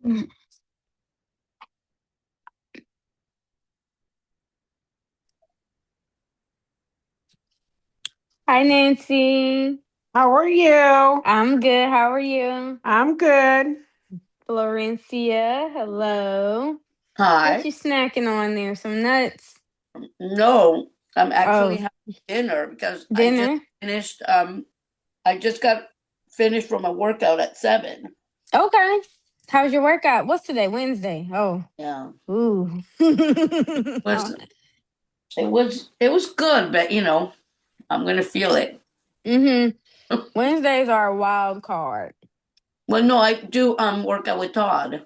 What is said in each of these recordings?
Hi, Nancy. How are you? I'm good. How are you? I'm good. Florencia, hello. What Hi. you snacking on there? Some nuts? No, I'm actually Oh, having dinner because dinner? finished I just got finished from a workout at 7. Okay. How's your workout? What's today? Wednesday. Oh, Yeah. ooh. Was it was good, but I'm gonna feel it. Mm-hmm. Wednesdays are a wild card. Well, no, I do workout with Todd.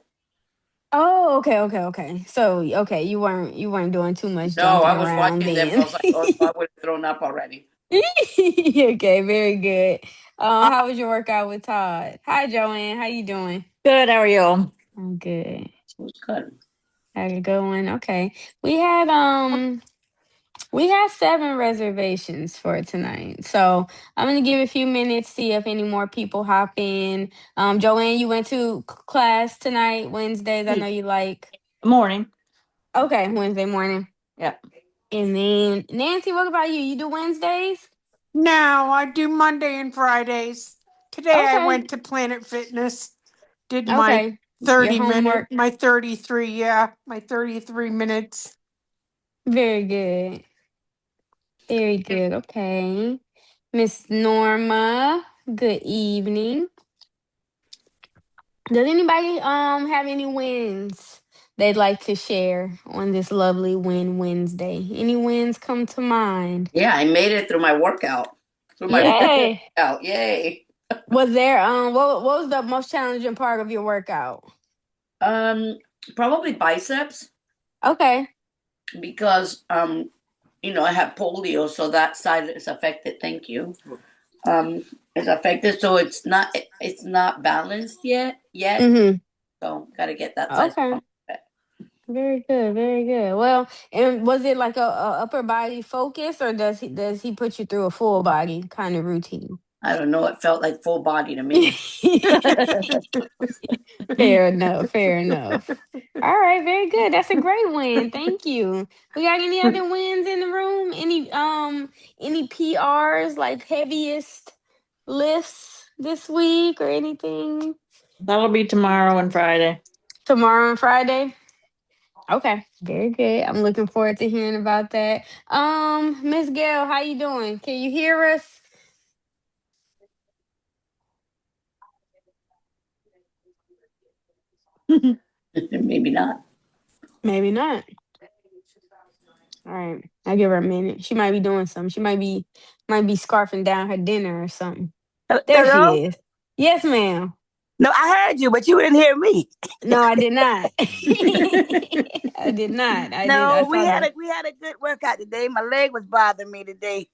Oh, okay. So, okay, you weren't doing too much No, jumping I was around watching them. I then. was like, oh, I would have thrown up already. Okay, very good. How was your workout with Todd? Hi, Joanne. How you doing? Good, how are you? I'm good. It was good. Had a good one. Okay. We had um we had 7 reservations for tonight. So I'm gonna give it a few minutes, see if any more people hop in. Joanne, you went to class tonight, Wednesdays. I know you like. Morning. Okay, Wednesday morning. Yep. And then Nancy, what about you? You do Wednesdays? Now I do Monday and Fridays. Today I Okay. went to Planet Fitness, did my Okay. Your 30 minute, homework. my 33, yeah, my 33 minutes. Very good. Very good. Okay. Miss Norma, good evening. Does anybody have any wins they'd like to share on this lovely Win Wednesday? Any wins come to mind? Yeah, I made it through my workout. Through my Yay! workout. Yay. Was there what was the most challenging part of your workout? Um, Probably biceps Okay. because I have polio, so that side is affected. Thank you. um is affected, so it's not balanced yet. Mm-hmm. So gotta get that side strong. Okay. Very good, very good. Well, and was it like a upper body focus, or does he put you through a full body kind of routine? I don't know, it felt like full body to me. Fair enough. Fair enough. All right, very good. That's a great win. Thank you. We got any other wins in the room? Any PRs like heaviest lifts this week or anything? That'll be tomorrow and Friday. Tomorrow and Friday? Okay, very good. I'm looking forward to hearing about that. Miss Gail, how you doing? Can you hear us? Maybe not. Maybe not. All right. I'll give her a minute. She might be doing something. She might be scarfing down her dinner or something. There Hello? she is. Yes, ma'am. No, I heard you, but you didn't hear me. No, I did not. I did not. I No, we saw had the a we had a good workout today. My leg was bothering me today,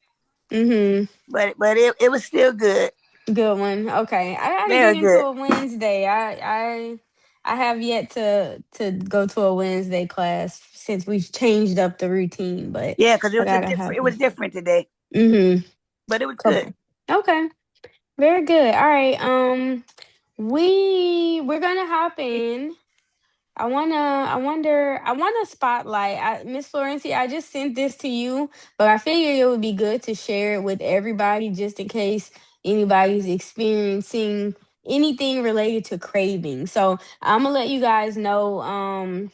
mm-hmm. but it was still good. Good one. Okay. I gotta get Very into good. a Wednesday. I have yet to go to a Wednesday class since we've changed up the routine, but Yeah, because I gotta have it one. was different today, Mm-hmm. but it was good. Couple. Okay. Very good. All right. We're gonna hop in. I wanna spotlight Miss Florencia. I just sent this to you, but I figured it would be good to share it with everybody just in case anybody's experiencing anything related to craving. So I'm gonna let you guys know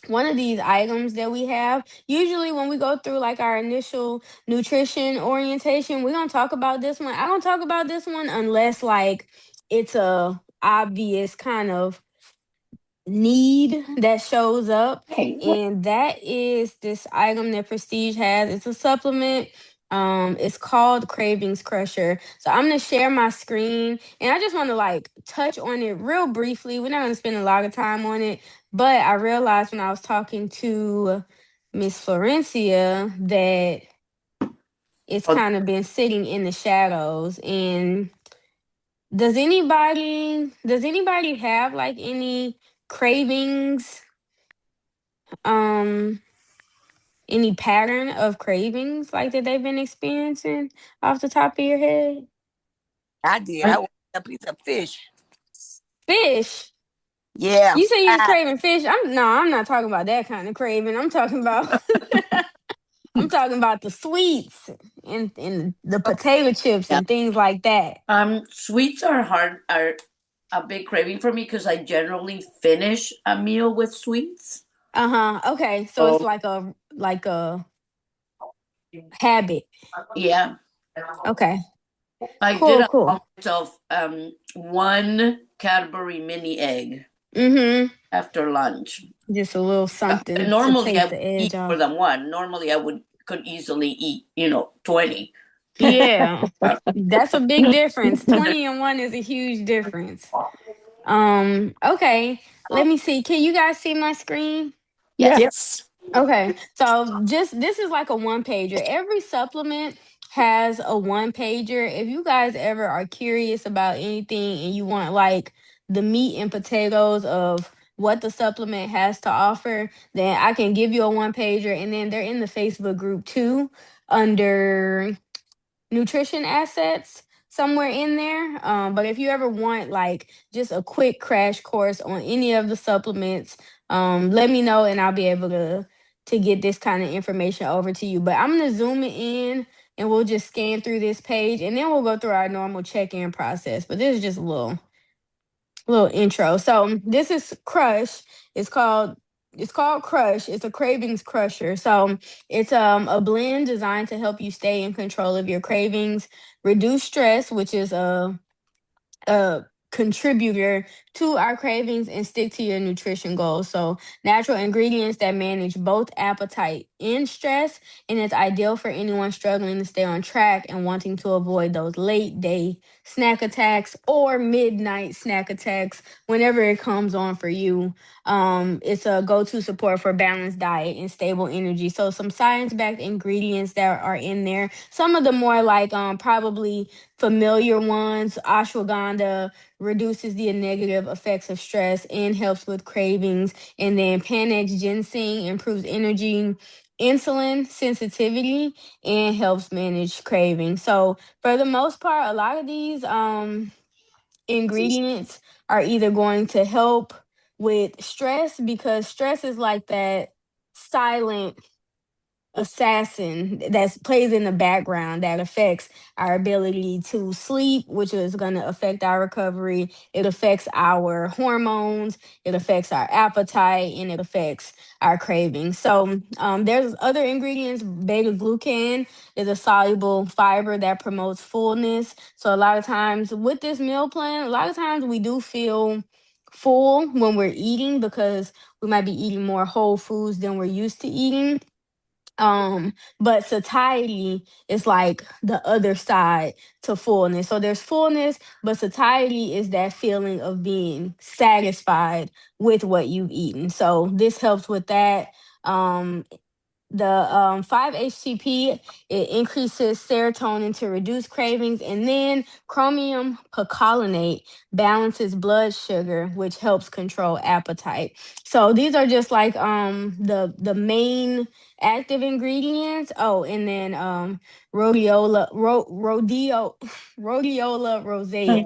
one of these items that we have. Usually when we go through like our initial nutrition orientation, we're gonna talk about this one. I don't talk about this one unless like it's a obvious kind of need that shows up, Hey, what? and that is this item that Prestige has. It's a supplement. It's called Cravings Crusher. So I'm gonna share my screen, and I just want to like touch on it real briefly. We're not gonna spend a lot of time on it, but I realized when I was talking to Miss Florencia that it's Oh, kind of been sitting in the shadows. And does anybody have like any cravings, um any pattern of cravings like that they've been experiencing off the top of your head? I did. I, I wanted a piece of fish. Fish. Yeah. You say you was craving fish. I'm not talking about that kind of craving. I'm talking about I'm talking about the sweets and the potato chips Yeah. and things like that. Sweets are a big craving for me because I generally finish a meal with sweets. Uh-huh. Okay. So it's So like a habit. yeah, Okay. I did Cool, allow cool. myself one Cadbury mini egg Mm-hmm. after lunch. Just a little something to Normally I take would the eat edge more off. than one. Normally I could easily eat 20. Yeah. That's a big difference. 20 and 1 is a huge difference. Okay. Let me see. Can you guys see my screen? Yep. Yes. Okay. So just this is like a one pager. Every supplement has a one pager. If you guys ever are curious about anything and you want like the meat and potatoes of what the supplement has to offer, then I can give you a one pager, and then they're in the Facebook group too under nutrition assets somewhere in there. But if you ever want like just a quick crash course on any of the supplements, let me know and I'll be able to get this kind of information over to you. But I'm gonna zoom it in and we'll just scan through this page and then we'll go through our normal check-in process. But this is just a little intro. So this is Crush. It's called it's called Crush. It's a cravings crusher. So it's a blend designed to help you stay in control of your cravings, reduce stress, which is a contributor to our cravings, and stick to your nutrition goals. So, natural ingredients that manage both appetite and stress, and it's ideal for anyone struggling to stay on track and wanting to avoid those late day snack attacks or midnight snack attacks whenever it comes on for you. It's a go-to support for balanced diet and stable energy. So some science-backed ingredients that are in there. Some of the more like probably familiar ones: ashwagandha reduces the negative effects of stress and helps with cravings. And then Panax ginseng improves energy, insulin sensitivity, and helps manage cravings. So for the most part, a lot of these ingredients are either going to help with stress, because stress is like that silent assassin that plays in the background that affects our ability to sleep, which is going to affect our recovery. It affects our hormones, it affects our appetite, and it affects our cravings. So there's other ingredients. Beta glucan is a soluble fiber that promotes fullness. So a lot of times with this meal plan, a lot of times we do feel full when we're eating because we might be eating more whole foods than we're used to eating. But satiety is like the other side to fullness. So there's fullness, but satiety is that feeling of being satisfied with what you've eaten. So this helps with that. The 5-HTP, it increases serotonin to reduce cravings, and then chromium picolinate balances blood sugar, which helps control appetite. So these are just like the main active ingredients. Oh, and then rhodiola rosea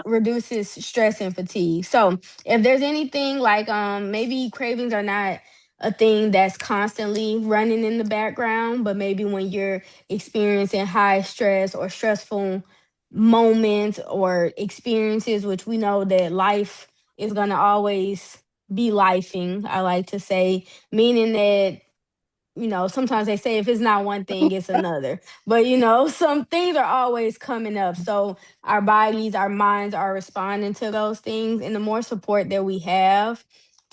reduces stress and fatigue. So if there's anything like maybe cravings are not a thing that's constantly running in the background, but maybe when you're experiencing high stress or stressful moments or experiences, which we know that life is going to always be lifing, I like to say, meaning that sometimes they say if it's not one thing, it's another. But some things are always coming up. So our bodies, our minds are responding to those things. And the more support that we have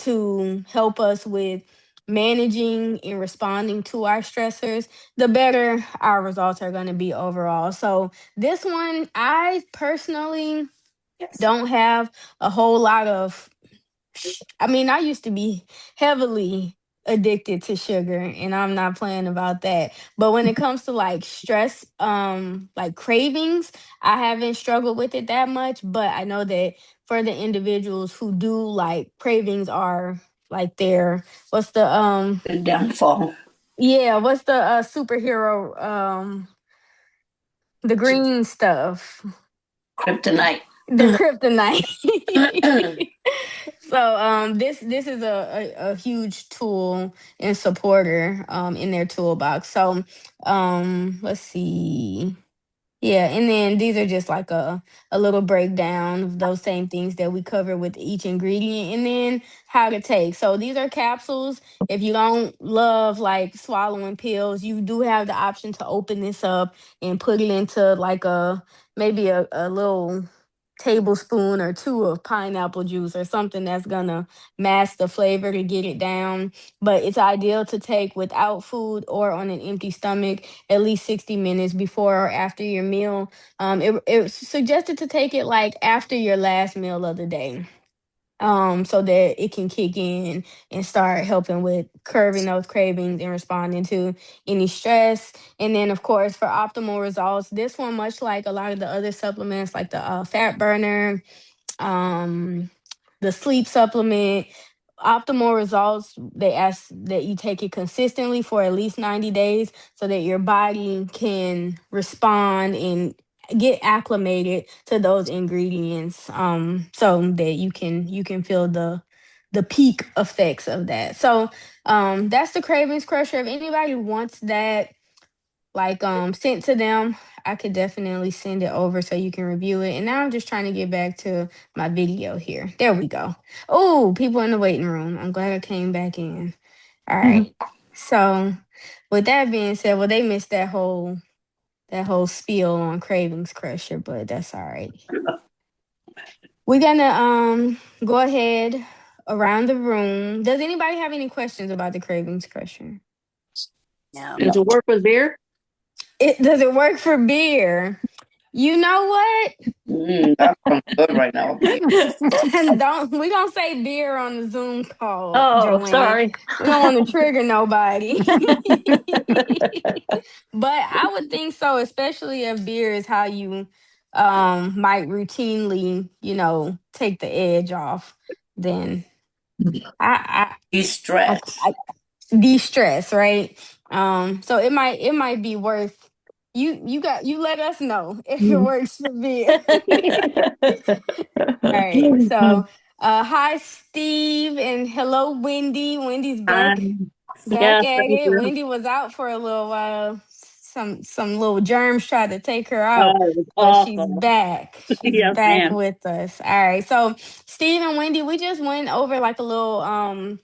to help us with managing and responding to our stressors, the better our results are going to be overall. So this one, I personally don't have a whole lot of I mean, I used to be heavily addicted to sugar, and I'm not playing about that. But when it comes to like stress, like cravings, I haven't struggled with it that much. But I know that for the individuals who do, like, cravings are like their what's The downfall. what's the superhero, the green stuff, Kryptonite. the kryptonite. So this is a huge tool and supporter in their toolbox. So let's see. Yeah, and then these are just like a little breakdown of those same things that we cover with each ingredient, and then how to take. So these are capsules. If you don't love like swallowing pills, you do have the option to open this up and put it into like maybe a little tablespoon or two of pineapple juice or something that's gonna mask the flavor to get it down. But it's ideal to take without food or on an empty stomach at least 60 minutes before or after your meal. It's suggested to take it like after your last meal of the day. So that it can kick in and start helping with curbing those cravings and responding to any stress. And then, of course, for optimal results, this one, much like a lot of the other supplements, like the fat burner, um, the sleep supplement, optimal results, they ask that you take it consistently for at least 90 days so that your body can respond and get acclimated to those ingredients, so that you can feel the peak effects of that. So that's the cravings crusher. If anybody wants that like sent to them, I could definitely send it over so you can review it. And now I'm just trying to get back to my video here. There we go. Oh, people in the waiting room. I'm glad I came back in. All right. So with that being said, well, they missed that whole spiel on cravings crusher, but that's all right. We're gonna go ahead around the room. Does anybody have any questions about the cravings crusher? No. Does it work with beer? Does it work for beer? You know what? That sounds good right now. Don't we don't say beer on the Zoom call, Oh, Joanne. sorry. We don't want to trigger nobody. But I would think so, especially if beer is how you might routinely, take the edge off. Then I De-stress. I de-stress, right? So it might be worth you let us know if it works for beer. All right. So hi Steve and hello Wendy. Wendy's back Yeah, back at thank it. you. Wendy was out for a little while. Some little germs tried to take her Oh, out, it was but she's awful. back. She's Yes, back ma'am. with us. All right. So Steve and Wendy, we just went over like a little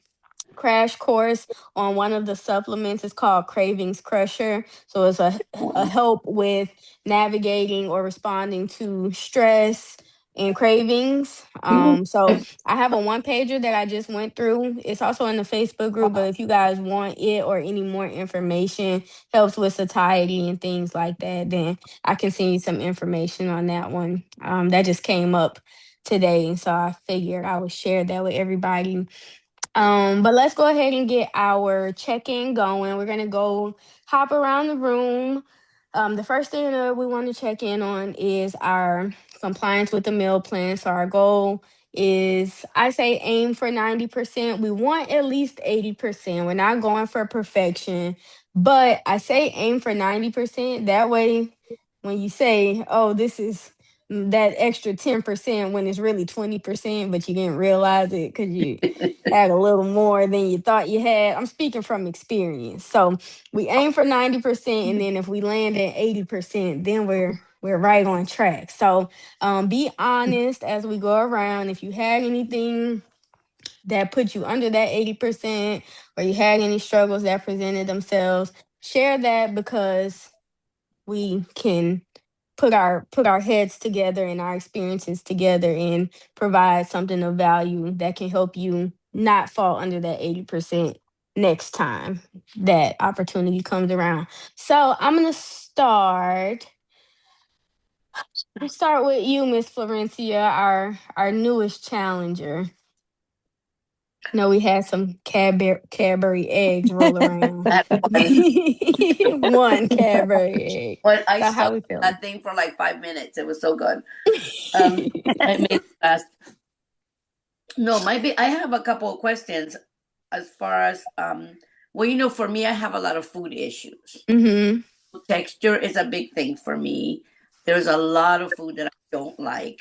crash course on one of the supplements. It's called Cravings Crusher. So it's a help with navigating or responding to stress and cravings. So I have a one pager that I just went through. It's also in the Facebook group, but if you guys want it or any more information, helps with satiety and things like that, then I can send you some information on that one. That just came up today, so I figured I would share that with everybody. But let's go ahead and get our check-in going. We're gonna go hop around the room. The first thing that we want to check in on is our compliance with the meal plan. So our goal is, I say, aim for 90%. We want at least 80%. We're not going for perfection, but I say aim for 90%. That way, when you say, oh, this is that extra 10% when it's really 20%, but you didn't realize it because you had a little more than you thought you had. I'm speaking from experience. So we aim for 90%, and then if we land at 80%, then we're right on track. So be honest as we go around. If you had anything that put you under that 80%, or you had any struggles that presented themselves, share that, because we can put our heads together and our experiences together and provide something of value that can help you not fall under that 80% next time that opportunity comes around. So I'm gonna start with you, Miss Florencia, our newest challenger. No, we had some Cadbury eggs roll around. That One Cadbury egg. But I So stuck how we with feeling? that thing for like 5 minutes. It was so good. I made it fast. No, maybe I have a couple of questions as far as well, for me, I have a lot of food issues. Mm-hmm. Texture is a big thing for me. There's a lot of food that I don't like.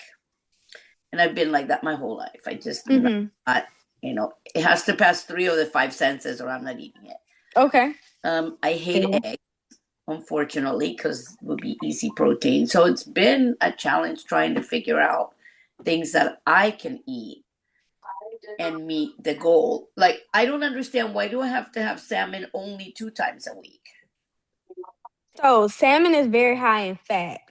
and I've been like that my whole life. I just, Mhm. not, it has to pass 3 of the 5 senses or I'm not eating it. Okay. I hate Yeah. eggs, unfortunately, because it would be easy protein. So it's been a challenge trying to figure out things that I can eat and meet the goal. Like, I don't understand, why do I have to have salmon only 2 times a week? So salmon is very high in fat.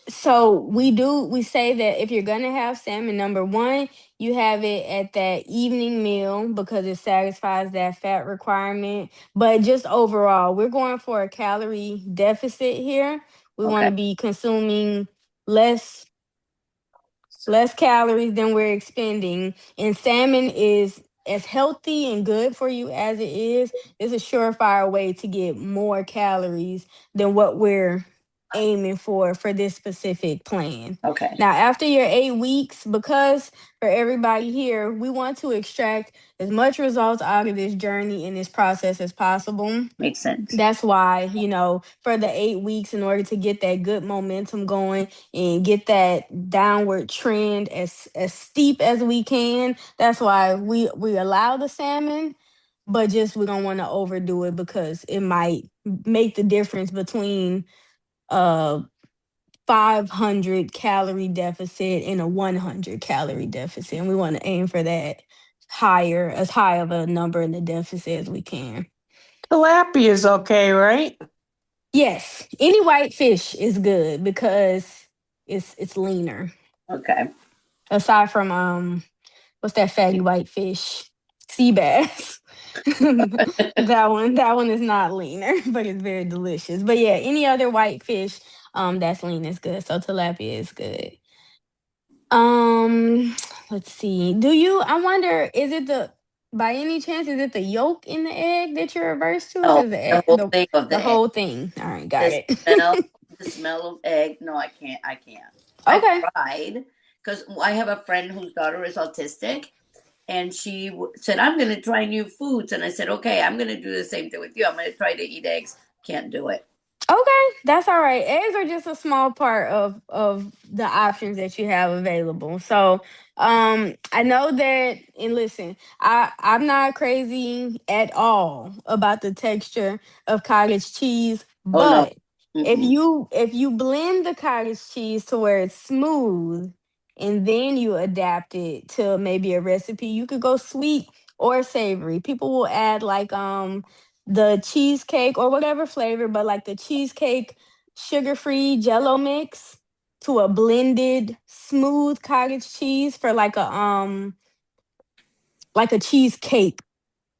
So we say that if you're gonna have salmon, number one, you have it at that evening meal because it satisfies that fat requirement. But just overall, we're going for a calorie deficit here. We want Okay. to be consuming less calories than we're expending. And salmon is as healthy and good for you as it is. It's a surefire way to get more calories than what we're aiming for this specific plan. Okay. Now, after your 8 weeks, because for everybody here, we want to extract as much results out of this journey and this process as possible. Makes sense. That's why, for the 8 weeks, in order to get that good momentum going and get that downward trend as steep as we can, that's why we allow the salmon, but just we don't want to overdo it because it might make the difference between a 500 calorie deficit and a 100 calorie deficit. And we want to aim for that as high of a number in the deficit as we can. Tilapia is okay, right? Yes, any white fish is good because it's leaner. Okay. Aside from what's that fatty white fish? Sea bass. that one is not leaner, but it's very delicious. But yeah, any other white fish that's lean is good. So tilapia is good. Let's see. I wonder, by any chance, is it the yolk in the egg that you're averse to? Oh, Because the whole thing of the the egg. whole thing. All right, got The it. smell of egg. No, I can't. Okay. I tried because I have a friend whose daughter is autistic, and she said, "I'm going to try new foods," and I said, "Okay, I'm going to do the same thing with you. I'm going to try to eat eggs." Can't do it. Okay, that's all right. Eggs are just a small part of the options that you have available. So, I know that, and listen, I'm not crazy at all about the texture of cottage cheese, Oh no. but if you blend the cottage cheese to where it's smooth and then you adapt it to maybe a recipe, you could go sweet or savory. People will add like the cheesecake or whatever flavor, but like the cheesecake sugar-free jello mix to a blended smooth cottage cheese for like a cheesecake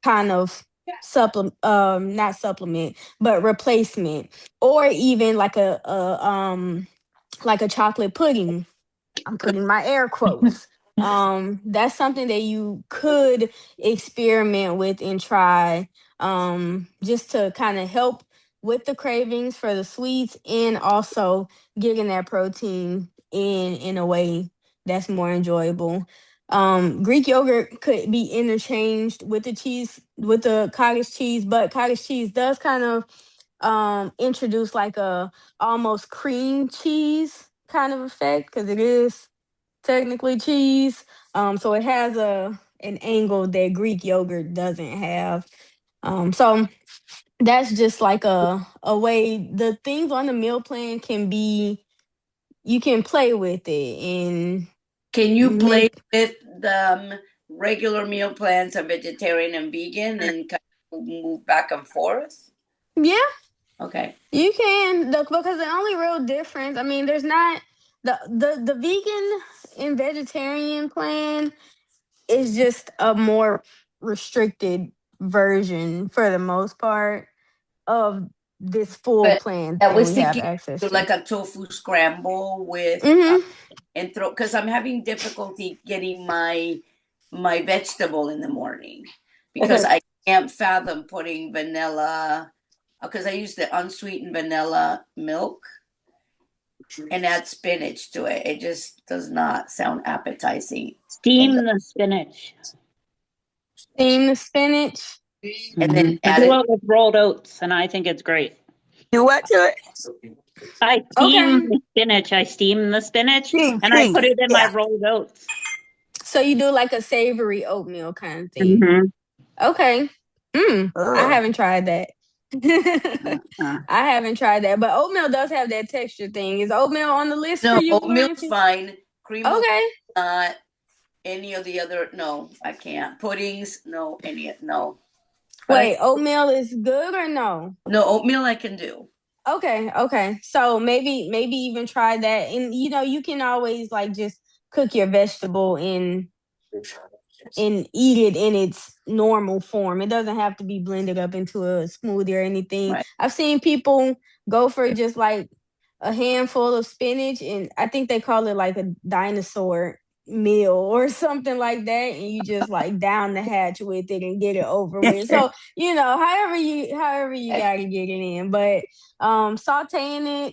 kind of supplement, not supplement, but replacement, or even like a chocolate pudding. I'm putting my air quotes. That's something that you could experiment with and try, just to kind of help with the cravings for the sweets and also getting that protein in a way that's more enjoyable. Greek yogurt could be interchanged with the cottage cheese, but cottage cheese does kind of introduce like a almost cream cheese kind of effect because it is technically cheese. So it has an angle that Greek yogurt doesn't have. So that's just like a way the things on the meal plan can be, you can play with it and Can you play make. with the regular meal plans of vegetarian and vegan and kind of move back and forth? Yeah, Okay. you can because the only real difference, I mean, there's not the vegan and vegetarian plan is just a more restricted version for the most part of this full But plan I that was we have thinking access do to. like a tofu scramble with Hmm. and throw because I'm having difficulty getting my vegetable in the morning because Okay. I can't fathom putting vanilla because I use the unsweetened vanilla milk and add spinach to it. It just does not sound appetizing. Steam the spinach. Steam the spinach. And then I add do it. it with rolled oats, and I think it's great. Do what to it? I Okay. steam the spinach. I steam the spinach Steam, and I put it in my yeah. rolled oats. So you do like a savory oatmeal kind of thing. Mhm. Okay. I Ugh. haven't tried that. Uh, I haven't tried that, but oatmeal does have that texture thing. Is oatmeal on the list for No, you, oatmeal's Florency? fine. Cream milk, Okay. not. Any of the other, no, I can't. Puddings, no. No. Wait, oatmeal is good or no? No, oatmeal I can do. Okay. So maybe even try that. And you can always like just cook your vegetable and eat it in its normal form. It doesn't have to be blended up into a smoothie or anything. Right. I've seen people go for just like a handful of spinach, and I think they call it like a dinosaur meal or something like that, and you just like down the hatch with it and get it over with. So however you gotta get it in, but sauteing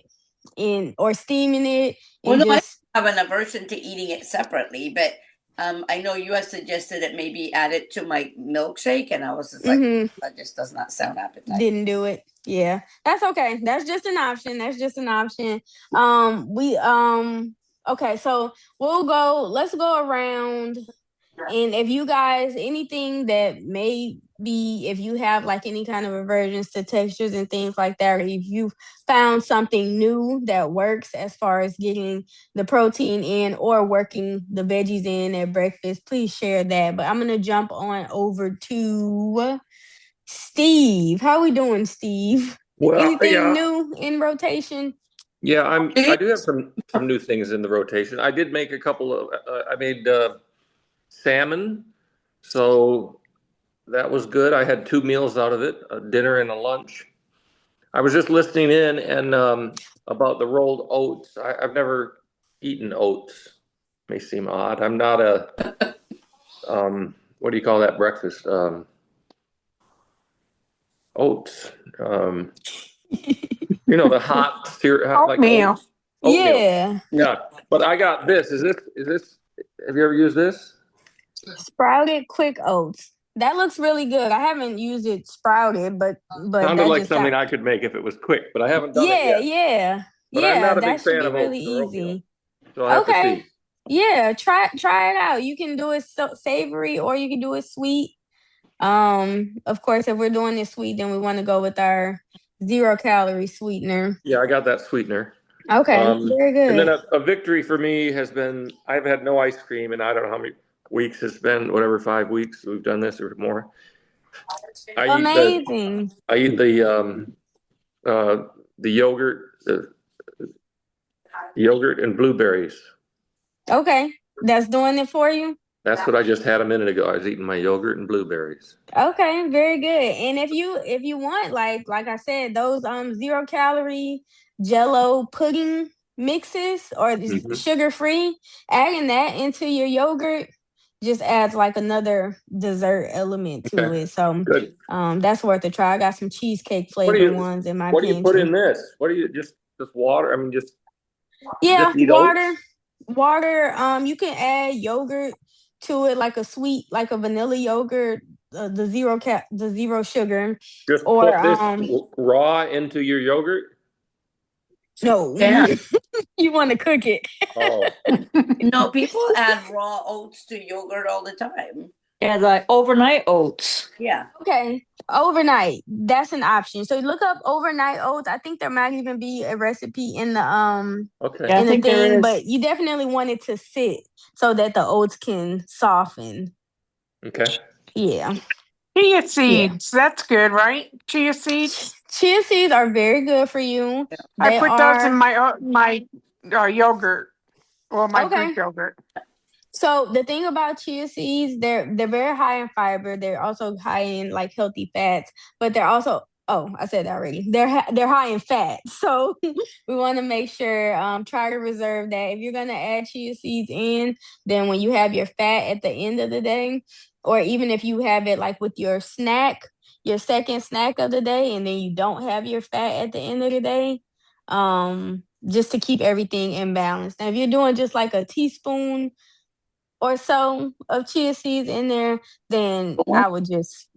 it or steaming it Well, and no, I just have an aversion to eating it separately, but I know you had suggested that maybe add it to my milkshake, and I was just like, that just does not sound appetizing. didn't do it. Yeah, that's okay. That's just an option. We okay, so let's go around, and if you guys anything that may be, if you have like any kind of aversions to textures and things like that, or if you found something new that works as far as getting the protein in or working the veggies in at breakfast, please share that. But I'm gonna jump on over to Steve. How we doing, Steve? Well, Anything yeah, new in rotation? yeah. I do have some new things in the rotation. I did make a couple of. I made salmon, so that was good. I had 2 meals out of it: a dinner and a lunch. I was just listening in and about the rolled oats. I've never eaten oats. May seem odd. I'm not a what do you call that breakfast? Oats. The hot cereal, like Oatmeal. oats. Oatmeal. Yeah. Yeah, but I got this. Is this? Have you ever used this? Sprouted quick oats. That looks really good. I haven't used it sprouted, but Sounded that like just something sounds. I could make if it was quick, but I haven't done it Yeah, yet. yeah, But I'm yeah. not a big That should fan be of really oats or oatmeal, easy. so I have to Okay. see. Yeah, try it out. You can do it savory or you can do it sweet. Of course, if we're doing it sweet, then we want to go with our 0-calorie sweetener. Yeah, I got that sweetener. Okay, very good. And then a victory for me has been I've had no ice cream, and I don't know how many weeks it's been. Whatever, 5 weeks we've done this or more. Amazing. I eat the yogurt, yogurt and blueberries. Okay, that's doing it for you. That's what I just had a minute ago. I was eating my yogurt and blueberries. Okay, very good. And if you want, like I said, those 0-calorie Jello pudding mixes or sugar free, adding that into your yogurt just adds like another dessert element to it. So Good. that's worth a try. I got some cheesecake flavored ones in my pantry. What do you put in this? What do you just water? I mean, just water. oats? Water. You can add yogurt to it, like a vanilla yogurt, the zero sugar. Just or put this raw into your yogurt? No. Yeah. You want to cook it. Oh. No, people add raw oats to yogurt all the time. Yeah, like overnight oats. Yeah. Okay. Overnight. That's an option. So look up overnight oats. I think there might even be a recipe in the Okay. Yeah, I in the think there thing, is. but you definitely want it to sit so that the oats can soften. Okay. Yeah. Chia seeds. That's good, right? Chia seeds. Chia seeds are very good for you. I put those in my yogurt. Well, my Greek yogurt. So the thing about chia seeds, they're very high in fiber. They're also high in like healthy fats, but they're also I said that already. They're high in fat, so we want to make sure try to reserve that. If you're gonna add chia seeds in, then when you have your fat at the end of the day, or even if you have it like with your snack, your second snack of the day, and then you don't have your fat at the end of the day, just to keep everything in balance. Now, if you're doing just like a teaspoon or so of chia seeds in there, then I would just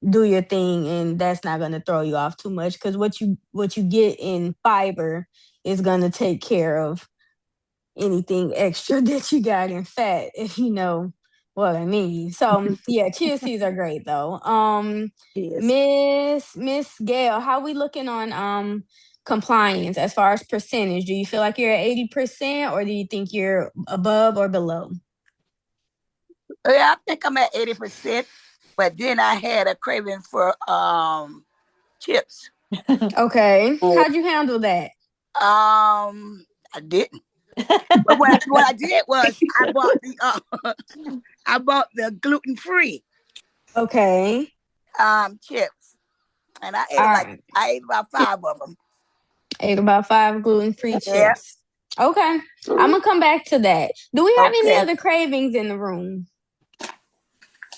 do your thing, and that's not gonna throw you off too much because what you get in fiber is gonna take care of anything extra that you got in fat, if you know what I mean. So yeah, chia seeds are great though. Yes. Miss Gail, how we looking on compliance as far as percentage? Do you feel like you're at 80% or do you think you're above or below? Yeah, I think I'm at 80%, but then I had a craving for chips. Okay. How'd you handle that? I didn't. But what I did was I bought the gluten-free Okay. chips, and All right. I ate about 5 of them. Ate about 5 gluten-free Yeah. chips. Okay. I'm gonna come back to that. Do we have any Okay. other cravings in the room?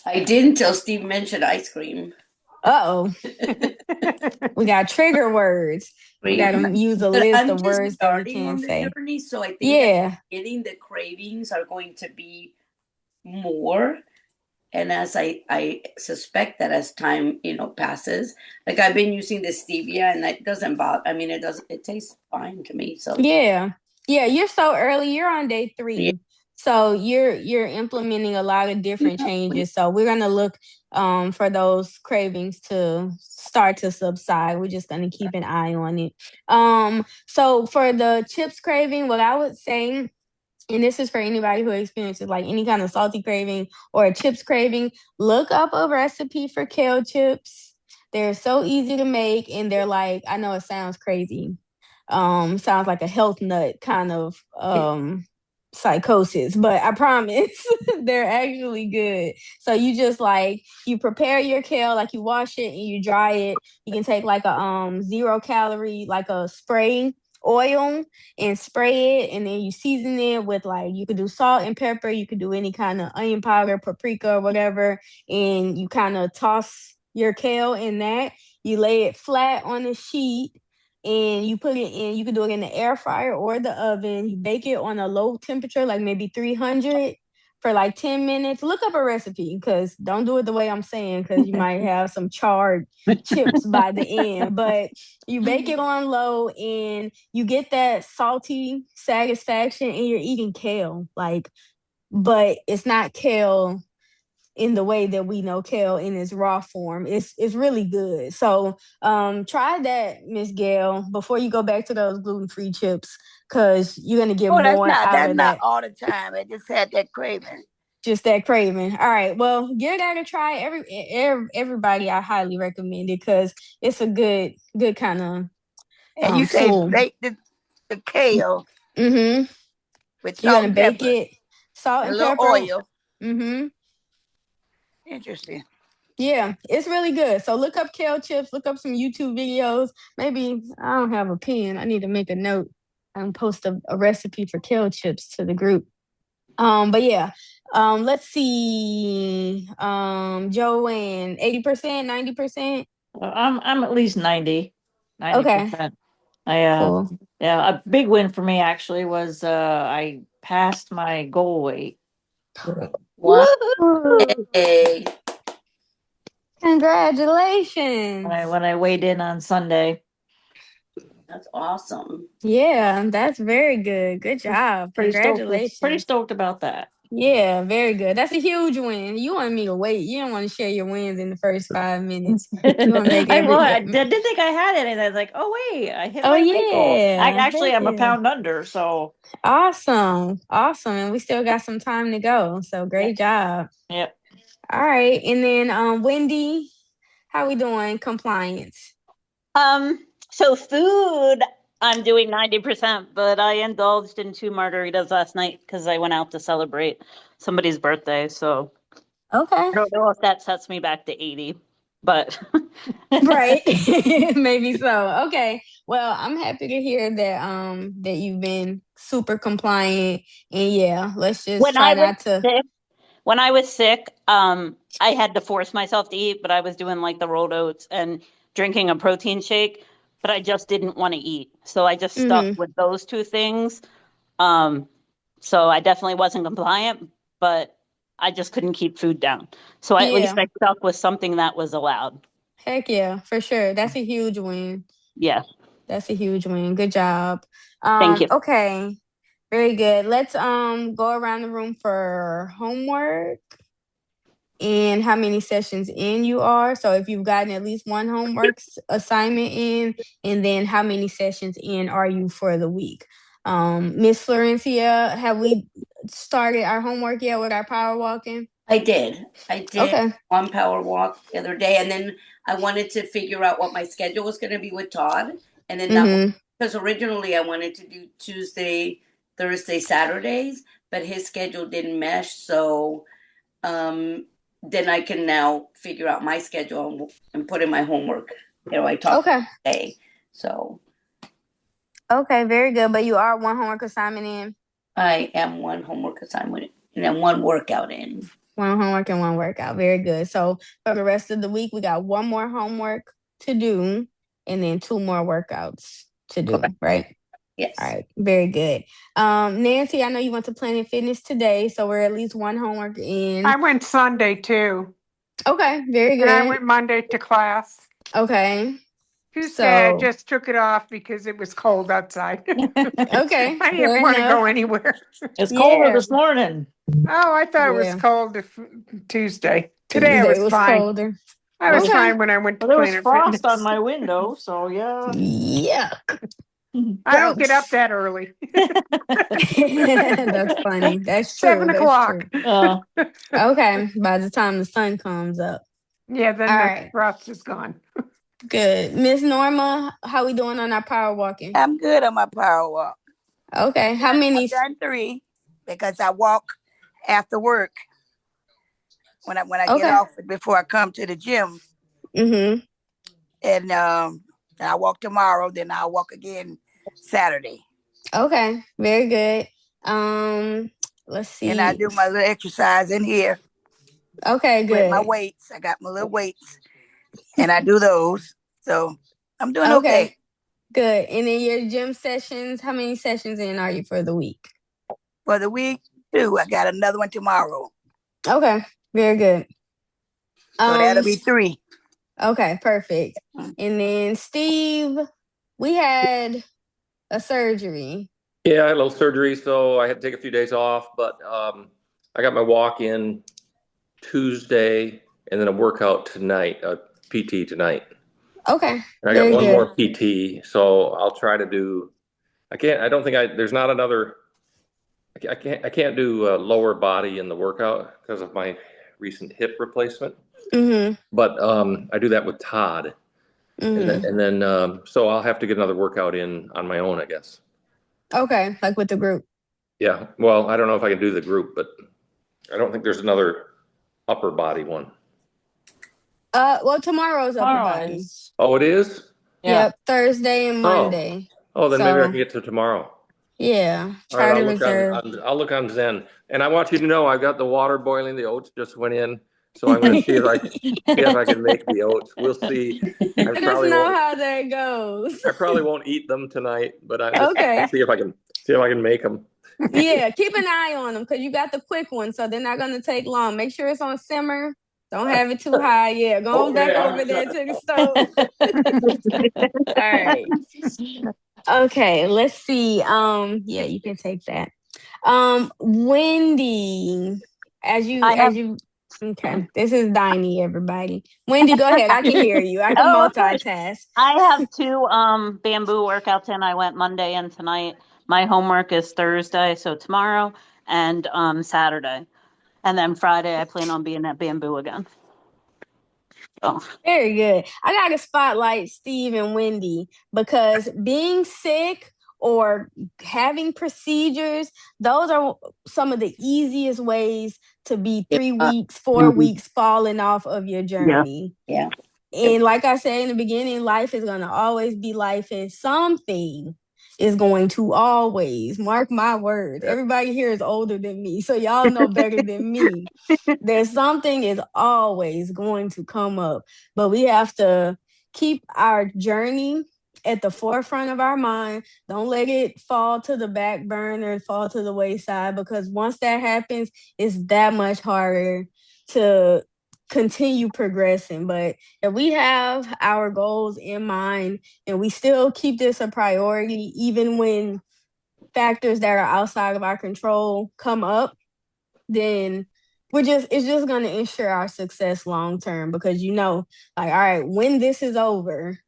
I didn't till Steve mentioned ice cream. Uh-oh. We got trigger words. We got to use a But list I'm of just words that we starting on can't the say. journey, so I think Yeah. that getting the cravings are going to be more. And as I suspect that as time, passes, like I've been using the stevia and it doesn't bother. I mean, it tastes fine to me. So Yeah. Yeah, you're so early. You're on day 3. Yeah. So you're implementing a lot of different changes. So we're gonna look for those cravings to start to subside. We're just gonna keep an eye on it. So for the chips craving, what I would say, and this is for anybody who experiences like any kind of salty craving or a chips craving, look up a recipe for kale chips. They're so easy to make, and they're like, I know it sounds crazy. Sounds like a health nut kind of psychosis, but I promise they're actually good. So you just like you prepare your kale, like you wash it and you dry it. You can take like a 0 calorie, like a spray oil and spray it, and then you season it with like you could do salt and pepper, you could do any kind of onion powder, paprika, or whatever, and you kind of toss your kale in that. You lay it flat on a sheet and you put it in. You can do it in the air fryer or the oven. You bake it on a low temperature, like maybe 300 for like 10 minutes. Look up a recipe because don't do it the way I'm saying because you might have some charred chips by the end. But you bake it on low and you get that salty satisfaction and you're eating kale. Like, but it's not kale in the way that we know kale in its raw form. It's really good. So try that, Miss Gail, before you go back to those gluten-free chips, because you're gonna get Oh, more out that's of not that. all the time. I just had that craving. Just that craving. All right. Well, give that a try. Everybody, I highly recommend it because it's a good kind of And you say tool. bake the kale Mm-hmm. with You're salt gonna and bake pepper it, salt and a and little pepper. oil. Mm-hmm. Interesting. Yeah, it's really good. So look up kale chips, look up some YouTube videos. Maybe I don't have a pen. I need to make a note and post a recipe for kale chips to the group. But yeah. Let's see. Joanne, 80%, 90%. I'm at least 90. Okay, 90%. cool. Yeah, a big win for me actually was I passed my goal weight. wow. Woo! Hey. Congratulations. When I weighed in on Sunday. That's awesome. Yeah, that's very good. Good job. Pretty Congratulations. stoked about that. Yeah, very good. That's a huge win. You want me to wait. You don't want to share your wins in the first 5 minutes. You want to make I didn't think I had it, and I was like, "Oh wait, I hit Oh my weight goal." I yeah. actually Heck am a yeah. pound under, so Awesome. Awesome. And we still got some time to go. So great job. yep. All right. And then Wendy, how we doing? Compliance. So food, I'm doing 90%, but I indulged in 2 margaritas last night because I went out to celebrate somebody's birthday. So Okay. I don't know if that sets me back to 80, but Right. Maybe so. Okay. Well, I'm happy to hear that you've been super compliant. And yeah, let's just when try I was not to sick, I had to force myself to eat, but I was doing like the rolled oats and drinking a protein shake, but I just didn't want to eat. So I just stuck with those 2 things. So I definitely wasn't compliant, but I just couldn't keep food down. So at least Yeah. I stuck with something that was allowed. Heck yeah, for sure. That's a huge win. Yeah. That's a huge win. Good job. Thank you. Okay. Very good. Let's go around the room for homework and how many sessions in you are. So if you've gotten at least one homework assignment in, and then how many sessions in are you for the week? Miss Florencia, have we started our homework yet with our power walking? I did. Okay. One power walk the other day, and then I wanted to figure out what my schedule was going to be with Todd, and then that because originally I wanted to do Tuesday, Thursday, Saturdays, but his schedule didn't mesh. So then I can now figure out my schedule and put in my homework. I talked today. So okay, very good. But you are one homework assignment in? I am one homework assignment and then one workout in. One homework and one workout. Very good. So for the rest of the week, we got one more homework to do and then 2 more workouts to do, right? Yes. All right. Very good. Nancy, I know you went to Planet Fitness today, so we're at least one homework in. I went Sunday too. Okay. Very good. And I went Monday to class. Okay. Tuesday, I just took it off because it was cold outside. Okay. I didn't want to go anywhere. It's colder this morning. Oh, I thought it was cold Tuesday. Today it was was fine. colder. I was fine when I went to Well, there was Planet frost Fitness. on my window, so yeah. Yuck. I don't get up that early. That's funny. That's true. 7 o'clock. Okay. By the time the sun comes up. Yeah, then All the right. frost is gone. Good. Miss Norma, how we doing on our power walking? I'm good on my power walk. Okay. How many? I've done 3 because I walk after work when I get off before I come to the gym. Mm-hmm. And I walk tomorrow, then I'll walk again Saturday. Okay. Very good. Let's see. And I do my little exercise in here. Okay, good. With my weights. I got my little weights. And I do those. So I'm doing okay. Good. And then your gym sessions, how many sessions in are you for the week? For the week, 2. I got another one tomorrow. Okay. Very good. So that'll be 3. Okay, perfect. And then Steve, we had a surgery. Yeah, I had a little surgery, so I had to take a few days off, but I got my walk in Tuesday and then a workout tonight, a PT tonight. Okay. And I got one more PT, so I'll try to do. I can't do lower body in the workout because of my recent hip replacement. Mm-hmm. But I do that with Todd, and then so I'll have to get another workout in on my own, I guess. Okay, like with the group. Yeah. Well, I don't know if I can do the group, but I don't think there's another upper body one. Well, tomorrow's upper body. Oh, it is? Yeah. Yep, Thursday and Monday. Oh, then maybe I can get to tomorrow. Yeah. Try to reserve. I'll look on Zen. And I want you to know I've got the water boiling, the oats just went in. So I'm going to see if I can make the oats. We'll see. Let us know how that goes. I probably won't eat them tonight, but I'm just see if I can make them. Yeah, keep an eye on them because you got the quick one, so they're not going to take long. Make sure it's on simmer. Don't have it too high. Yeah, go on back over there to the stove. All right. Okay, let's see. Yeah, you can take that. Wendy, okay, this is Diney, everybody. Wendy, go ahead. I can hear you. I can multitask. I have 2 bamboo workouts in. I went Monday and tonight. My homework is Thursday, so tomorrow and Saturday. And then Friday, I plan on being at bamboo again. Oh. Very good. I got to spotlight Steve and Wendy because being sick or having procedures, those are some of the easiest ways to be 3 weeks, 4 weeks falling off of your journey. Yeah. And like I said in the beginning, life is going to always be life, and something is going to always, mark my words. Everybody here is older than me, so y'all know better than me. There's something is always going to come up, but we have to keep our journey at the forefront of our mind. Don't let it fall to the back burner, fall to the wayside, because once that happens, it's that much harder to continue progressing. But if we have our goals in mind and we still keep this a priority, even when factors that are outside of our control come up, then it's just going to ensure our success long term, because like, all right, when this is over,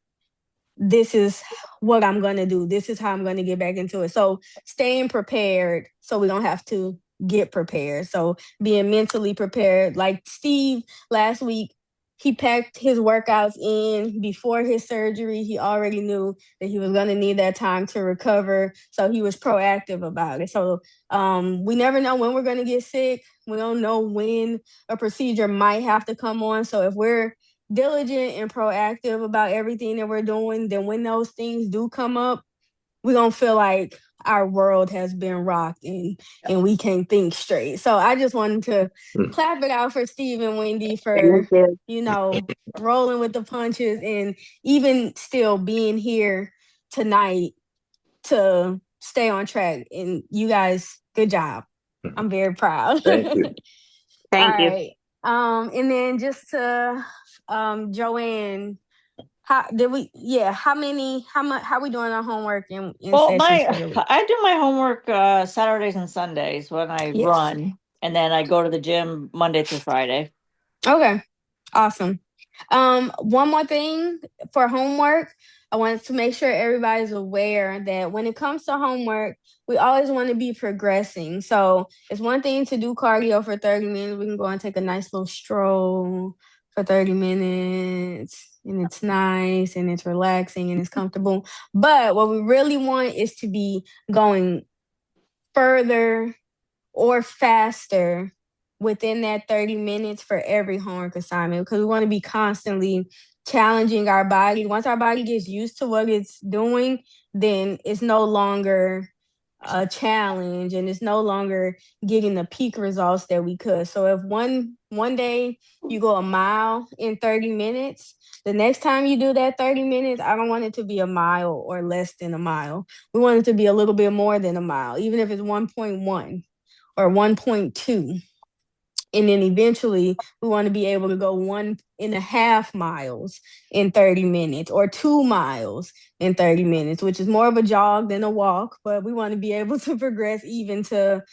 this is what I'm going to do. This is how I'm going to get back into it. So staying prepared so we don't have to get prepared. So being mentally prepared. Like Steve last week, he packed his workouts in before his surgery. He already knew that he was going to need that time to recover. So he was proactive about it. So we never know when we're going to get sick. We don't know when a procedure might have to come on. So if we're diligent and proactive about everything that we're doing, then when those things do come up, we don't feel like our world has been rocked and we can't think straight. So I just wanted to clap it out for Steve and Wendy for, rolling with the punches and even still being here tonight to stay on track. And you guys, good job. I'm very proud. Thank you. Thank you. Right. And then just to Joanne, how we doing our homework in Well, sessions for the week? I do my homework Saturdays and Sundays when I Yes. run, and then I go to the gym Monday through Friday. Okay, awesome. One more thing for homework, I wanted to make sure everybody's aware that when it comes to homework, we always want to be progressing. So it's one thing to do cardio for 30 minutes. We can go and take a nice little stroll for 30 minutes, and it's nice and it's relaxing and it's comfortable. But what we really want is to be going further or faster within that 30 minutes for every homework assignment, because we want to be constantly challenging our body. Once our body gets used to what it's doing, then it's no longer a challenge and it's no longer getting the peak results that we could. So if one day you go a mile in 30 minutes, the next time you do that 30 minutes, I don't want it to be a mile or less than a mile. We want it to be a little bit more than a mile, even if it's 1.1 or 1.2. And then eventually we want to be able to go 1.5 miles in 30 minutes or 2 miles in 30 minutes, which is more of a jog than a walk. But we want to be able to progress even to,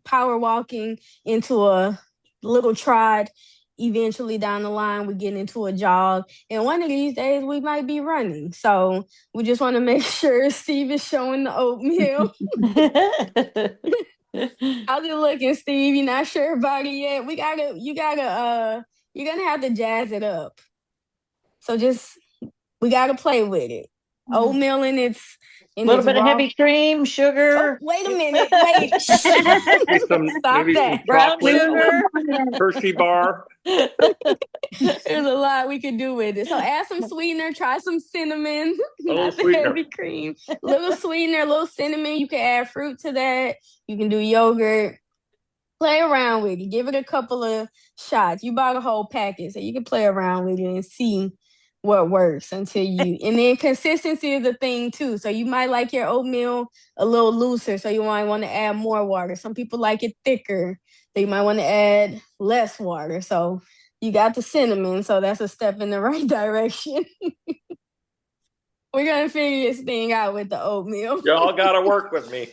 power walking into a little trot. Eventually down the line, we get into a jog. And one of these days we might be running. So we just want to make sure Steve is showing the oatmeal. How's it looking, Steve? You're not sure about it yet? You're gonna have to jazz it up. So we gotta play with it. Oatmeal in its little bit of heavy cream, sugar. Oh, wait a minute. Wait. Stop that. Brown sugar. Hershey bar. There's a lot we can do with it. So add some sweetener, try some cinnamon, not the heavy cream. Little sweetener, little cinnamon. You can add fruit to that. You can do yogurt. Play around with it. Give it a couple of shots. You bought a whole packet, so you can play around with it and see what works and then consistency is a thing too. So you might like your oatmeal a little looser, so you might want to add more water. Some people like it thicker, so you might want to add less water. So you got the cinnamon, so that's a step in the right direction. We're going to figure this thing out with the oatmeal. Y'all got to work with me.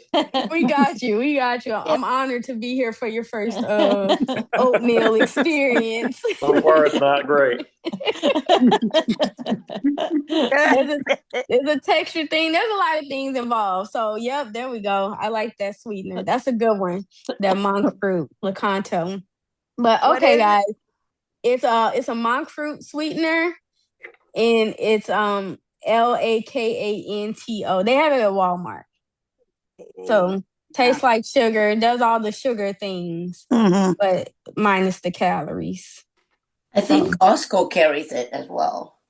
We got you. I'm honored to be here for your first oatmeal experience. So far, it's not great. There's a texture thing. There's a lot of things involved. So, yep, there we go. I like that sweetener. That's a good one. That monk fruit, Lakanto. But okay, guys, it's a monk fruit sweetener, and it's Lakanto. They have it at Walmart. So tastes like sugar. It does all the sugar things, but minus the calories. I think Costco carries it as well.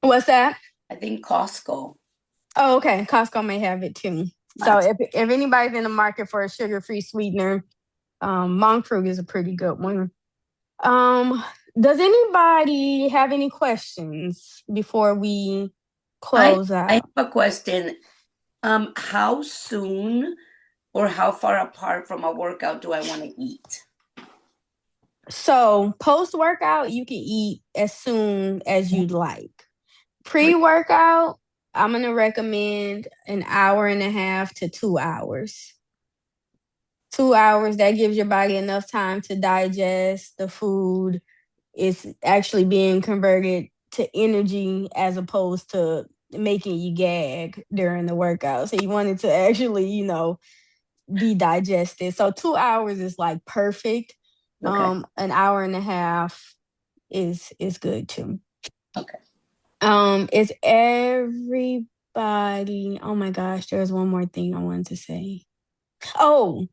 What's that? I think Costco. Oh, okay. Costco may have it too. So if anybody's in the market for a sugar-free sweetener, monk fruit is a pretty good one. Does anybody have any questions before we close I out. have a question. How soon or how far apart from a workout do I want to eat? So post-workout, you can eat as soon as you'd like. Pre-workout, I'm going to recommend an hour and a half to 2 hours. 2 hours, that gives your body enough time to digest the food. It's actually being converted to energy as opposed to making you gag during the workout. So you want it to actually, be digested. So 2 hours is like perfect. Okay. An hour and a half is good too. Okay. Is everybody, oh my gosh, there's one more thing I wanted to say. Oh,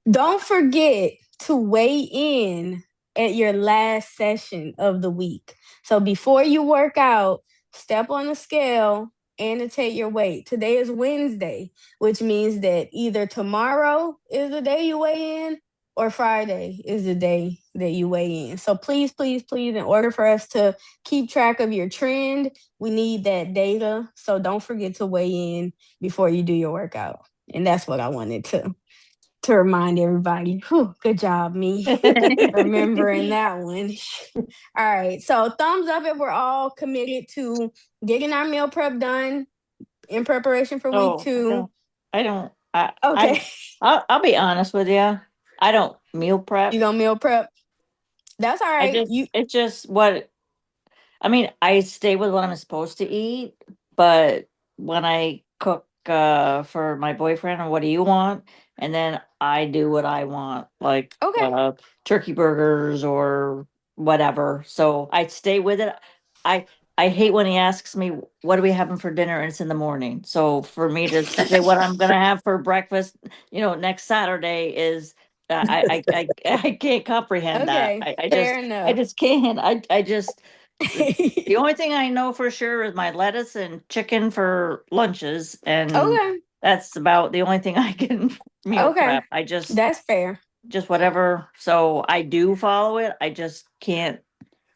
don't forget to weigh in at your last session of the week. So before you work out, step on the scale, annotate your weight. Today is Wednesday, which means that either tomorrow is the day you weigh in or Friday is the day that you weigh in. So please, please, please, in order for us to keep track of your trend, we need that data. So don't forget to weigh in before you do your workout. And that's what I wanted to remind everybody. Whew, good job, me, remembering that one. All right. So thumbs up if we're all committed to getting our meal prep done in preparation for week 2. Okay. I'll be honest with you. I don't meal prep. You gonna meal prep? That's all right. It's just what, I mean, I stay with what I'm supposed to eat, but when I cook for my boyfriend, what do you want? And then I do what I want, like Okay. turkey burgers or whatever. So I stay with it. I hate when he asks me, what are we having for dinner? And it's in the morning. So for me to say what I'm going to have for breakfast, next Saturday is, I can't comprehend that. Okay. I Fair enough. just can't. I just, the only thing I know for sure is my lettuce and chicken for lunches, and Okay. that's about the only thing I can meal Okay. prep. That's fair. Just whatever. So I do follow it. I just can't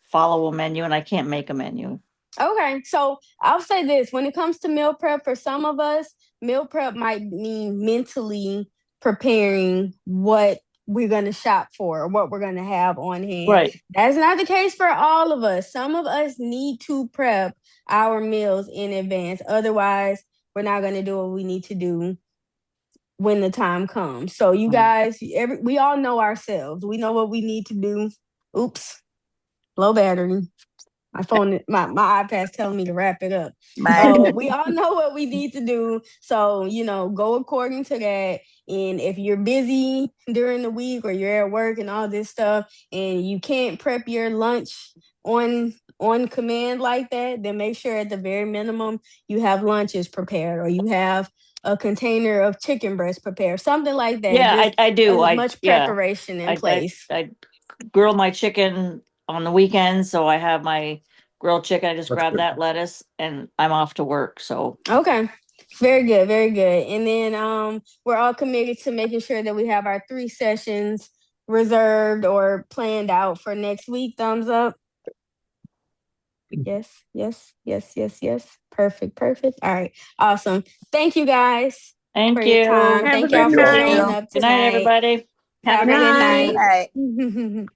follow a menu, and I can't make a menu. Okay, so I'll say this. When it comes to meal prep, for some of us, meal prep might mean mentally preparing what we're going to shop for or what we're going to have on hand. Right. That's not the case for all of us. Some of us need to prep our meals in advance. Otherwise, we're not going to do what we need to do when the time comes. So you guys, we all know ourselves. We know what we need to do. Oops, low battery. My phone, my iPad's telling me to wrap it up. We all know what we need to do. So, go according to that. And if you're busy during the week or you're at work and all this stuff, and you can't prep your lunch on command like that, then make sure at the very minimum you have lunches prepared or you have a container of chicken breast prepared, something like that. Yeah, I do. As much preparation in place. I grill my chicken on the weekend, so I have my grilled chicken. I just grab that lettuce and I'm off to work. So okay, very good, very good. And then we're all committed to making sure that we have our 3 sessions reserved or planned out for next week. Thumbs up. Yes, yes, yes, yes, yes. Perfect, perfect. All right, awesome. Thank you guys for your time. Have a Thank y'all good for night. showing up good tonight. night, everybody. Have a Good good night. night.